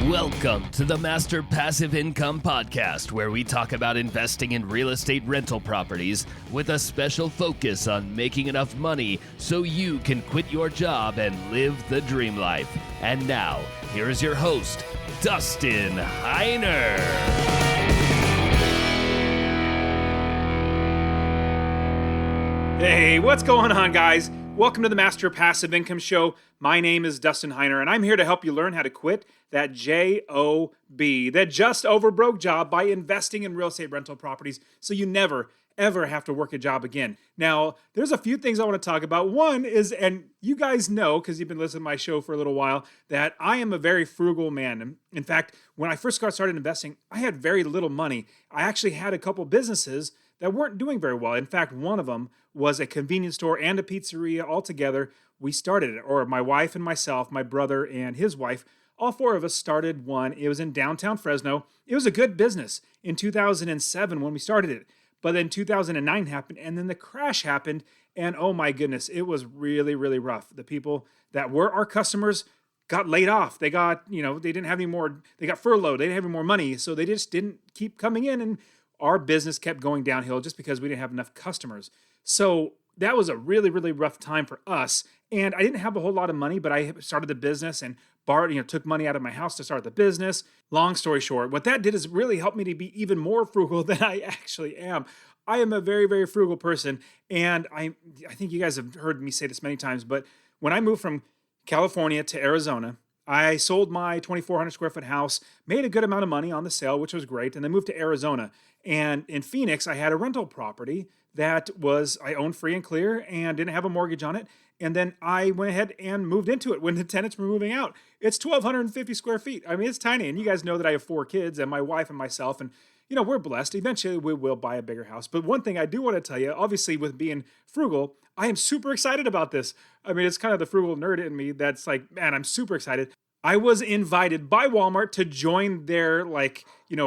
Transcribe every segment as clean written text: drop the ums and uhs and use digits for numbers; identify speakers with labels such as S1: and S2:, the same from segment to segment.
S1: Welcome to the Master Passive Income Podcast, where we talk about investing in real estate rental properties with a special focus on making enough money so you can quit your job and live the dream life. And now, here is your host, Dustin Heiner.
S2: Hey, what's going on, guys? Welcome to the Master Passive Income Show. My name is Dustin Heiner, and I'm here to help you learn how to quit that JOB, that just over broke job, by investing in real estate rental properties so you never, ever have to work a job again. Now, there's a few things I want to talk about. One is, and you guys know, because you've been listening to my show for a little while, that I am a very frugal man. In fact, when I first got started investing, I had very little money. I actually had a couple businesses that weren't doing very well. In fact, one of them was a convenience store and a pizzeria all together. We started it, or my wife and myself, my brother and his wife, all four of us started one. It was in downtown Fresno. It was a good business in 2007 when we started it. But then 2009 happened, and then the crash happened, and oh my goodness, it was really, really rough. The people that were our customers got laid off. They got, they didn't have any more, they got furloughed. They didn't have any more money, so they just didn't keep coming in, and our business kept going downhill just because we didn't have enough customers. So that was a really, really rough time for us. And I didn't have a whole lot of money, but I started the business and borrowed, took money out of my house to start the business. Long story short, what that did is really help me to be even more frugal than I actually am. I am a very, very frugal person. And I think you guys have heard me say this many times, but when I moved from California to Arizona, I sold my 2,400 square foot house, made a good amount of money on the sale, which was great, and then moved to Arizona. And in Phoenix, I had a rental property that I owned free and clear and didn't have a mortgage on it. And then I went ahead and moved into it when the tenants were moving out. It's 1,250 square feet. I mean, it's tiny. And you guys know that I have 4 kids and my wife and myself. And, we're blessed. Eventually, we will buy a bigger house. But one thing I do want to tell you, obviously, with being frugal, I am super excited about this. I mean, it's kind of the frugal nerd in me that's like, man, I'm super excited. I was invited by Walmart to join their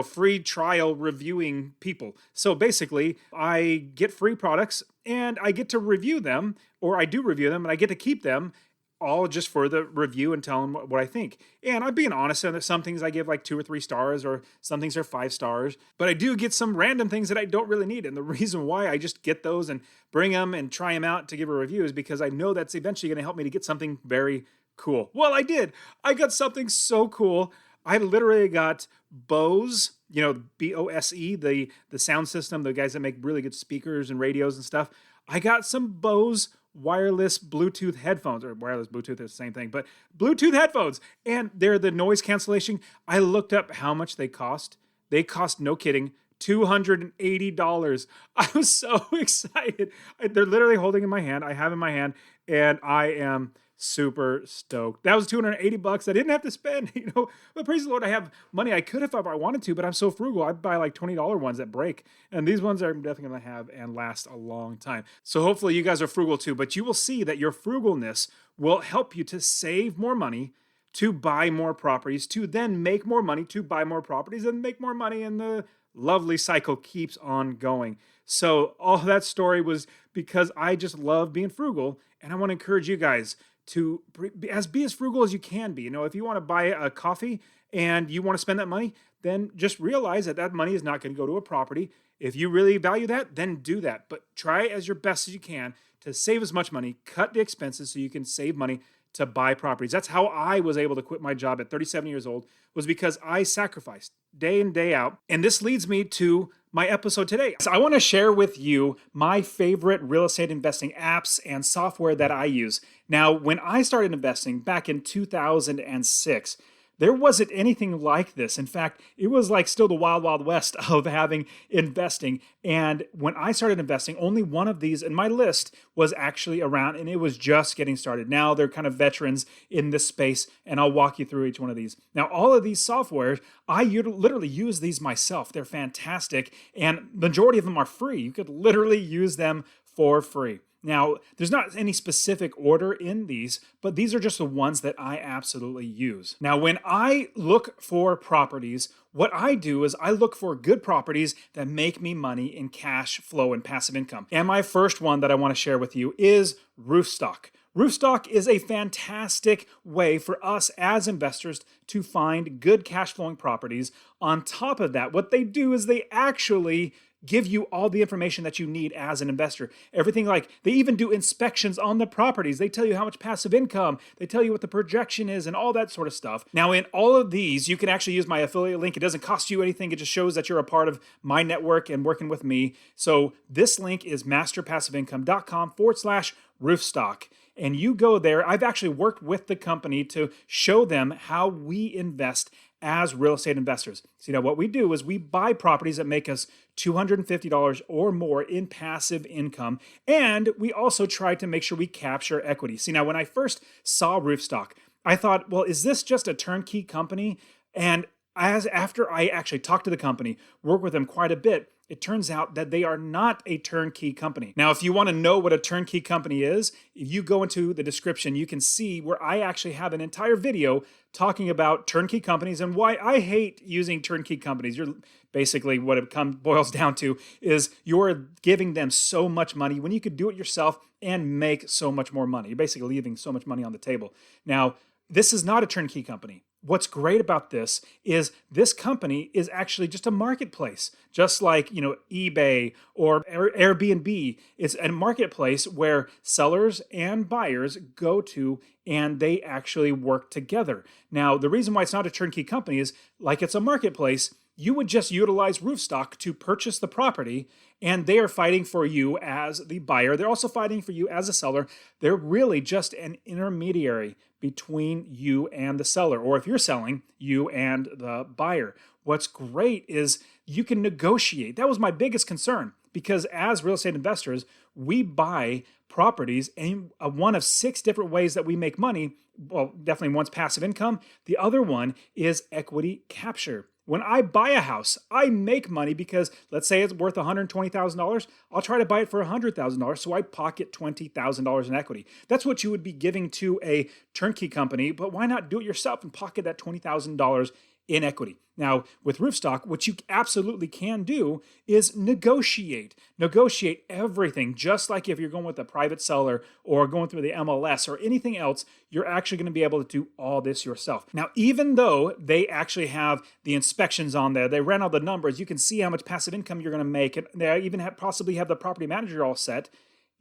S2: free trial reviewing people. So basically, I get free products and I get to review them, or I do review them, and I get to keep them all just for the review and tell them what I think. And I'm being honest, and some things I give like 2 or 3 stars, or some things are 5 stars, but I do get some random things that I don't really need. And the reason why I just get those and bring them and try them out to give a review is because I know that's eventually going to help me to get something very cool. Well, I did. I got something so cool. I literally got Bose, BOSE, the sound system, the guys that make really good speakers and radios and stuff. I got some Bose wireless Bluetooth headphones, or wireless Bluetooth is the same thing, but Bluetooth headphones. And they're the noise cancellation. I looked up how much they cost. They cost, no kidding, $280. I was so excited. They're literally holding in my hand. I have in my hand, and I am super stoked. That was $280 I didn't have to spend, but praise the Lord, I have money. I could if I wanted to, but I'm so frugal. I'd buy like $20 ones that break. And these ones I'm definitely going to have and last a long time. So hopefully you guys are frugal too, but you will see that your frugalness will help you to save more money, to buy more properties, to then make more money, to buy more properties and make more money. And the lovely cycle keeps on going. So all that story was because I just love being frugal. And I want to encourage you guys to be as frugal as you can be. If you want to buy a coffee and you want to spend that money, then just realize that money is not going to go to a property. If you really value that, then do that. But try as your best as you can to save as much money, cut the expenses so you can save money to buy properties. That's how I was able to quit my job at 37 years old, was because I sacrificed day in, day out. And this leads me to my episode today. So I want to share with you my favorite real estate investing apps and software that I use. Now, when I started investing back in 2006, there wasn't anything like this. In fact, it was like still the wild, wild west of having investing. And when I started investing, only one of these in my list was actually around, and it was just getting started. Now they're kind of veterans in this space, and I'll walk you through each one of these. Now, all of these softwares, I literally use these myself. They're fantastic, and majority of them are free. You could literally use them for free. Now, there's not any specific order in these, but these are just the ones that I absolutely use. Now, when I look for properties, what I do is I look for good properties that make me money in cash flow and passive income. And my first one that I want to share with you is Roofstock. Roofstock is a fantastic way for us as investors to find good cash flowing properties. On top of that, what they do is they actually give you all the information that you need as an investor. Everything, like they even do inspections on the properties. They tell you how much passive income, they tell you what the projection is and all that sort of stuff. Now in all of these, you can actually use my affiliate link. It doesn't cost you anything. It just shows that you're a part of my network and working with me. So this link is masterpassiveincome.com/roofstock. And you go there. I've actually worked with the company to show them how we invest as real estate investors. So, what we do is we buy properties that make us $250 or more in passive income. And we also try to make sure we capture equity. See, now when I first saw Roofstock, I thought, well, is this just a turnkey company? And after I actually talked to the company, worked with them quite a bit, it turns out that they are not a turnkey company. Now, if you want to know what a turnkey company is, if you go into the description, you can see where I actually have an entire video talking about turnkey companies and why I hate using turnkey companies. You're basically what it boils down to is you're giving them so much money when you could do it yourself and make so much more money. You're basically leaving so much money on the table. Now, this is not a turnkey company. What's great about this is this company is actually just a marketplace, just like, eBay or Airbnb. It's a marketplace where sellers and buyers go to and they actually work together. Now, the reason why it's not a turnkey company is like it's a marketplace. You would just utilize Roofstock to purchase the property, and they are fighting for you as the buyer. They're also fighting for you as a seller. They're really just an intermediary between you and the seller, or if you're selling, you and the buyer. What's great is you can negotiate. That was my biggest concern, because as real estate investors, we buy properties in one of 6 different ways that we make money. Well, definitely one's passive income. The other one is equity capture. When I buy a house, I make money because let's say it's worth $120,000. I'll try to buy it for $100,000, so I pocket $20,000 in equity. That's what you would be giving to a turnkey company, but why not do it yourself and pocket that $20,000 in equity? Now, with Roofstock, what you absolutely can do is negotiate. Negotiate everything, just like if you're going with a private seller or going through the MLS or anything else, you're actually going to be able to do all this yourself. Now, even though they actually have the inspections on there, they ran all the numbers, you can see how much passive income you're going to make, and they even possibly have the property manager all set.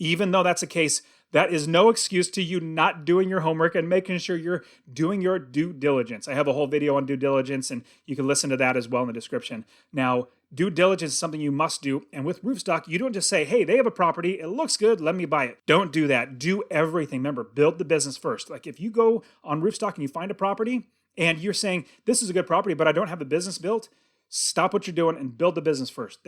S2: Even though that's the case, that is no excuse to you not doing your homework and making sure you're doing your due diligence. I have a whole video on due diligence, and you can listen to that as well in the description. Now, due diligence is something you must do. And with Roofstock, you don't just say, hey, they have a property, it looks good, let me buy it. Don't do that. Do everything. Remember, build the business first. Like if you go on Roofstock and you find a property and you're saying, this is a good property, but I don't have a business built, stop what you're doing and build the business first.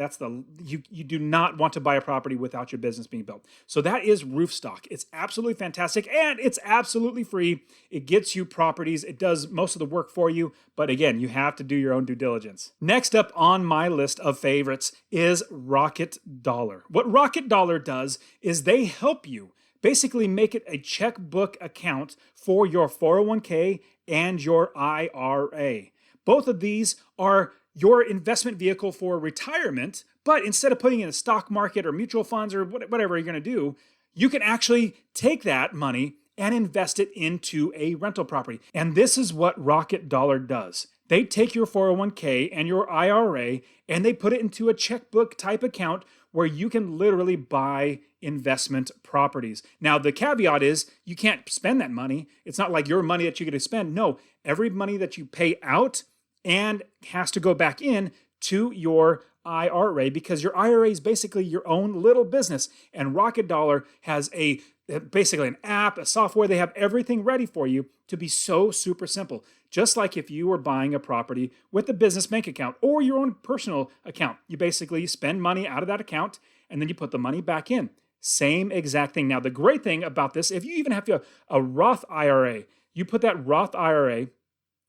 S2: You do not want to buy a property without your business being built. So that is Roofstock. It's absolutely fantastic and it's absolutely free. It gets you properties. It does most of the work for you. But again, you have to do your own due diligence. Next up on my list of favorites is Rocket Dollar. What Rocket Dollar does is they help you basically make it a checkbook account for your 401k and your IRA. Both of these are your investment vehicle for retirement, but instead of putting it in a stock market or mutual funds or whatever you're going to do, you can actually take that money and invest it into a rental property. And this is what Rocket Dollar does. They take your 401k and your IRA and they put it into a checkbook type account where you can literally buy investment properties. Now, the caveat is you can't spend that money. It's not like your money that you get to spend. No, every money that you pay out and has to go back in to your IRA, because your IRA is basically your own little business. And Rocket Dollar has basically an app, a software. They have everything ready for you to be so super simple. Just like if you were buying a property with a business bank account or your own personal account. You basically spend money out of that account and then you put the money back in. Same exact thing. Now, the great thing about this, if you even have a Roth IRA, you put that Roth IRA,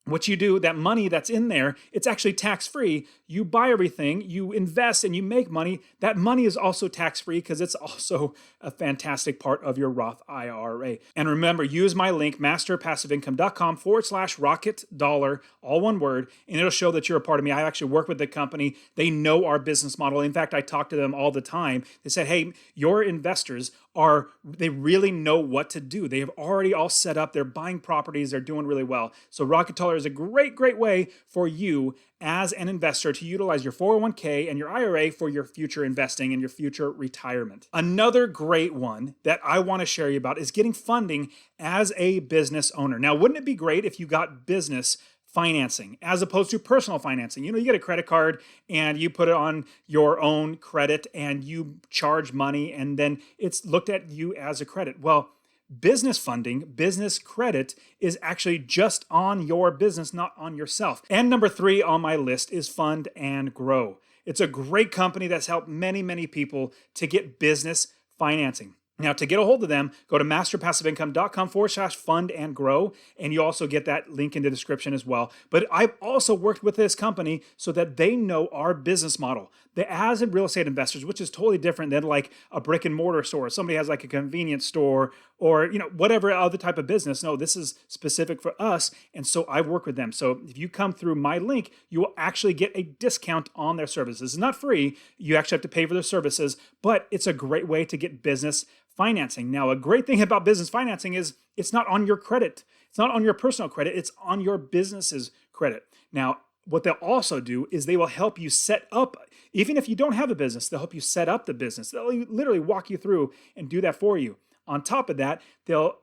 S2: what you do, that money that's in there, it's actually tax-free. You buy everything, you invest, and you make money. That money is also tax-free because it's also a fantastic part of your Roth IRA. And remember, use my link, masterpassiveincome.com/Rocket Dollar, all one word, and it'll show that you're a part of me. I actually work with the company. They know our business model. In fact, I talk to them all the time. They said, hey, your investors they really know what to do. They have already all set up. They're buying properties. They're doing really well. So Rocket Taller is a great, great way for you as an investor to utilize your 401k and your IRA for your future investing and your future retirement. Another great one that I want to share you about is getting funding as a business owner. Now, wouldn't it be great if you got business financing as opposed to personal financing? You get a credit card and you put it on your own credit and you charge money and then it's looked at you as a credit. Well, business funding, business credit is actually just on your business, not on yourself. And number 3 on my list is Fund and Grow. It's a great company that's helped many, many people to get business financing. Now, to get a hold of them, go to masterpassiveincome.com/fund and grow, and you also get that link in the description as well. But I've also worked with this company so that they know our business model. As real estate investors, which is totally different than like a brick and mortar store. Somebody has like a convenience store or whatever other type of business. No, this is specific for us, and so I work with them. So if you come through my link, you will actually get a discount on their services. It's not free. You actually have to pay for their services, but it's a great way to get business financing. Now, a great thing about business financing is it's not on your credit. It's not on your personal credit. It's on your business's credit. Now, what they'll also do is they will help you set up, even if you don't have a business, they'll help you set up the business. They'll literally walk you through and do that for you. On top of that, they'll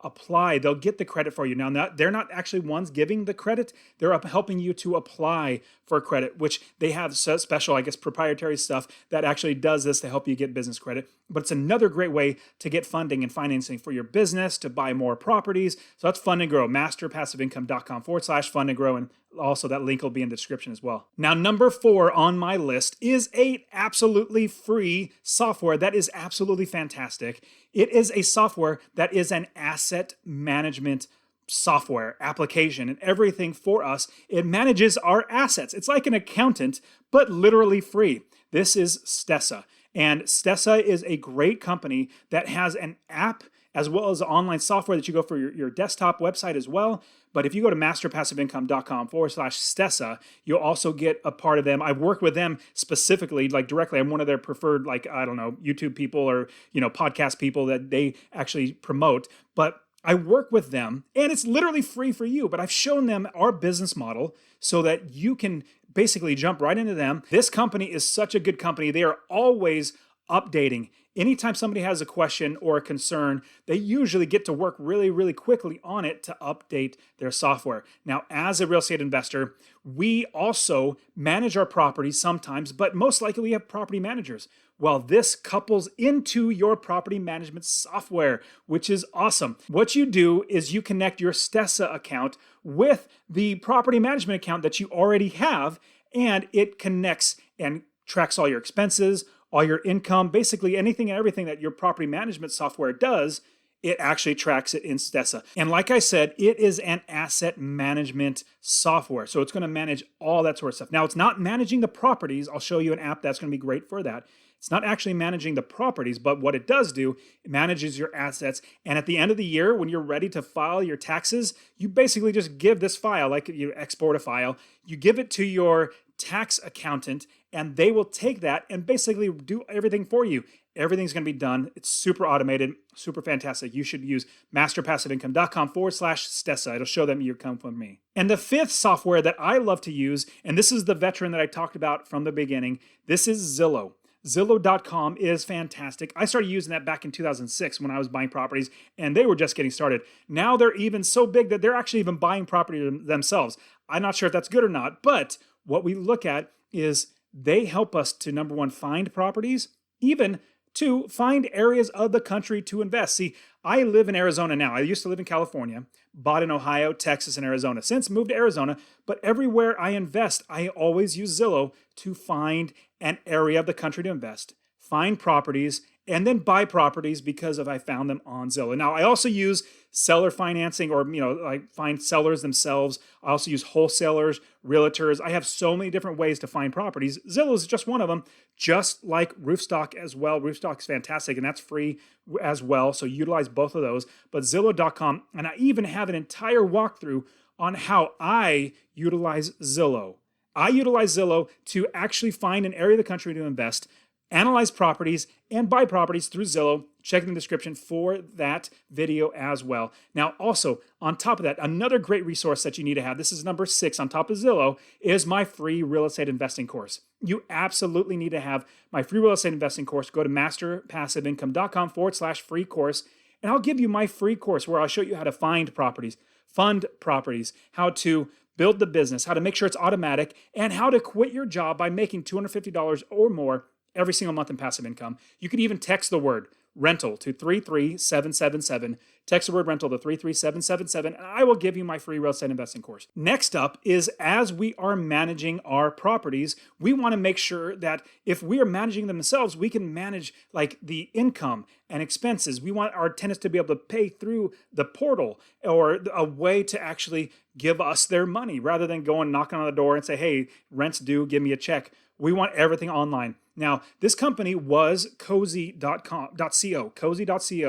S2: get the credit for you. Now, they're not actually ones giving the credit. They're helping you to apply for credit, which they have special, proprietary stuff that actually does this to help you get business credit. But it's another great way to get funding and financing for your business, to buy more properties. So that's Fund and Grow, masterpassiveincome.com/fund and grow. And also that link will be in the description as well. Now, number 4 on my list is a absolutely free software that is absolutely fantastic. It is a software that is an asset management software application and everything for us. It manages our assets. It's like an accountant, but literally free. This is Stessa. And Stessa is a great company that has an app as well as online software that you go for your desktop website as well. But if you go to masterpassiveincome.com/Stessa, you'll also get a part of them. I've worked with them specifically, directly. I'm one of their preferred, YouTube people or, podcast people that they actually promote. But I work with them and it's literally free for you. But I've shown them our business model so that you can basically jump right into them. This company is such a good company. They are always updating. Anytime somebody has a question or a concern, they usually get to work really, really quickly on it to update their software. Now, as a real estate investor, we also manage our properties sometimes, but most likely we have property managers. Well, this couples into your property management software, which is awesome. What you do is you connect your Stessa account with the property management account that you already have, and it connects and tracks all your expenses, all your income, basically anything and everything that your property management software does, it actually tracks it in Stessa. And like I said, it is an asset management software. So it's going to manage all that sort of stuff. Now, it's not managing the properties. I'll show you an app that's going to be great for that. It's not actually managing the properties, but what it does do, it manages your assets. And at the end of the year, when you're ready to file your taxes, you basically just give this file, like you export a file, you give it to your tax accountant, and they will take that and basically do everything for you. Everything's going to be done. It's super automated, super fantastic. You should use masterpassiveincome.com/Stessa. It'll show them you come from me. And the 5th software that I love to use, and this is the veteran that I talked about from the beginning, this is Zillow. Zillow.com is fantastic. I started using that back in 2006 when I was buying properties, and they were just getting started. Now they're even so big that they're actually even buying property themselves. I'm not sure if that's good or not, but what we look at is they help us to, number one, find properties, even to find areas of the country to invest. See, I live in Arizona now. I used to live in California, bought in Ohio, Texas, and Arizona. Since moved to Arizona, but everywhere I invest, I always use Zillow to find an area of the country to invest, find properties, and then buy properties because I found them on Zillow. Now, I also use seller financing, or I find sellers themselves. I also use wholesalers, realtors. I have so many different ways to find properties. Zillow is just one of them, just like Roofstock as well. Roofstock is fantastic, and that's free as well, so utilize both of those. But Zillow.com, and I even have an entire walkthrough on how I utilize Zillow. I utilize Zillow to actually find an area of the country to invest. analyze properties and buy properties through Zillow. Check in the description for that video as well. Now, also, on top of that, another great resource that you need to have, this is number 6 on top of Zillow, is my free real estate investing course. You absolutely need to have my free real estate investing course. Go to masterpassiveincome.com/free course, and I'll give you my free course where I'll show you how to find properties, fund properties, how to build the business, how to make sure it's automatic, and how to quit your job by making $250 or more every single month in passive income. You can even text the word rental to 33777. Text the word rental to 33777, and I will give you my free real estate investing course. Next up is, as we are managing our properties, we want to make sure that if we are managing them themselves, we can manage like the income and expenses. We want our tenants to be able to pay through the portal or a way to actually give us their money rather than going knocking on the door and say, hey, rent's due, give me a check. We want everything online. Now, this company was cozy.co,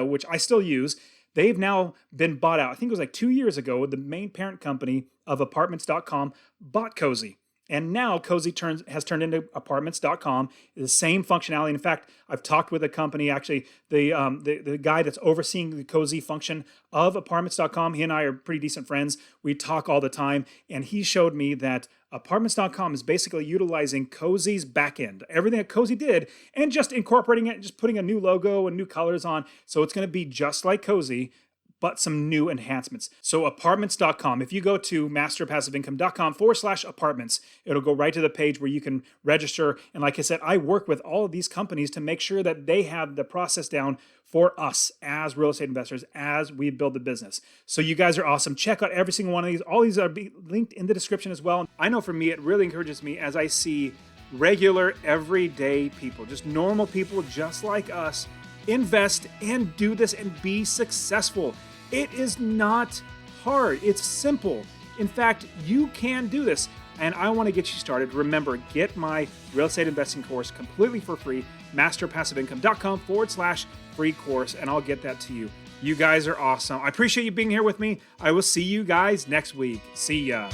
S2: which I still use. They've now been bought out. I think it was like 2 years ago. The main parent company of apartments.com bought Cozy. And now Cozy has turned into apartments.com, the same functionality. In fact, I've talked with a company, actually, the guy that's overseeing the Cozy function of apartments.com. He and I are pretty decent friends. We talk all the time. And he showed me that apartments.com is basically utilizing Cozy's backend, everything that Cozy did, and just incorporating it, just putting a new logo and new colors on. So it's going to be just like Cozy, but some new enhancements. So apartments.com, if you go to masterpassiveincome.com/apartments, it'll go right to the page where you can register. And like I said, I work with all of these companies to make sure that they have the process down for us as real estate investors as we build the business. So you guys are awesome. Check out every single one of these. All these are linked in the description as well. I know for me, it really encourages me as I see regular, everyday people, just normal people just like us, invest and do this and be successful. It is not hard. It's simple. In fact, you can do this. And I want to get you started. Remember, get my real estate investing course completely for free, masterpassiveincome.com/free course, and I'll get that to you. You guys are awesome. I appreciate you being here with me. I will see you guys next week. See ya.